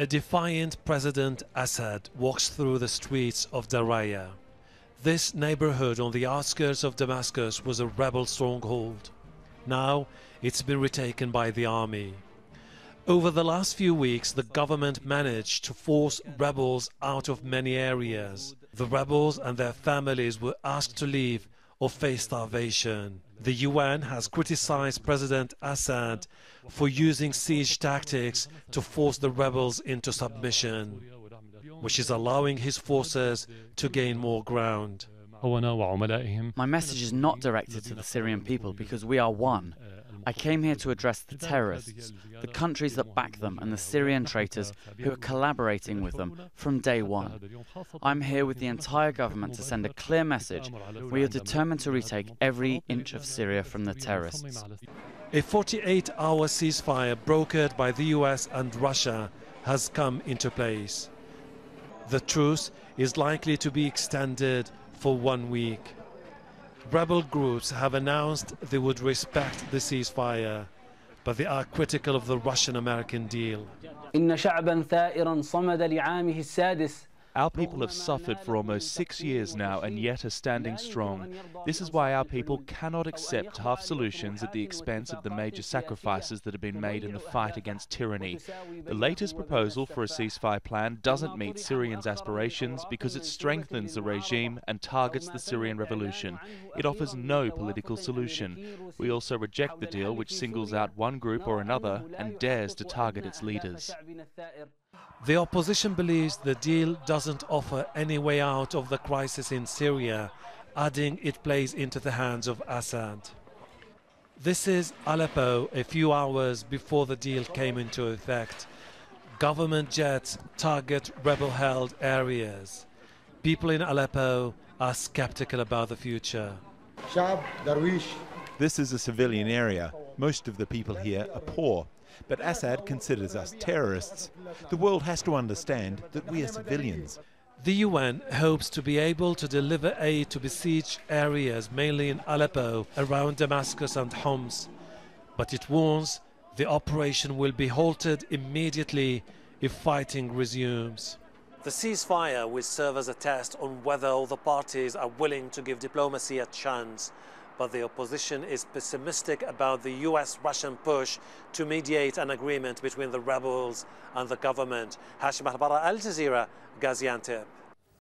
A defiant President Assad walks through the streets of Daraya. This neighborhood on the outskirts of Damascus was a rebel stronghold. Now it's been retaken by the army. Over the last few weeks, the government managed to force rebels out of many areas. The rebels and their families were asked to leave or face starvation. The UN has criticized President Assad for using siege tactics to force the rebels into submission, which is allowing his forces to gain more ground. My message is not directed to the Syrian people because we are one. I came here to address the terrorists, the countries that back them, and the Syrian traitors who are collaborating with them from day one. I'm here with the entire government to send a clear message. We are determined to retake every inch of Syria from the terrorists. A 48-hour ceasefire brokered by the US and Russia has come into place. The truce is likely to be extended for 1 week. Rebel groups have announced they would respect the ceasefire, but they are critical of the Russian-American deal. Our people have suffered for almost 6 years now and yet are standing strong. This is why our people cannot accept half solutions at the expense of the major sacrifices that have been made in the fight against tyranny. The latest proposal for a ceasefire plan doesn't meet Syrians' aspirations because it strengthens the regime and targets the Syrian revolution. It offers no political solution. We also reject the deal which singles out one group or another and dares to target its leaders. The opposition believes the deal doesn't offer any way out of the crisis in Syria, adding it plays into the hands of Assad. This is Aleppo a few hours before the deal came into effect. Government jets target rebel-held areas. People in Aleppo are skeptical about the future. This is a civilian area. Most of the people here are poor. But Assad considers us terrorists. The world has to understand that we are civilians. The UN hopes to be able to deliver aid to besieged areas, mainly in Aleppo, around Damascus and Homs. But it warns the operation will be halted immediately if fighting resumes. The ceasefire will serve as a test on whether all the parties are willing to give diplomacy a chance. But the opposition is pessimistic about the US-Russian push to mediate an agreement between the rebels and the government. Hashem Ahelbarra, Al Jazeera, Gaziantep.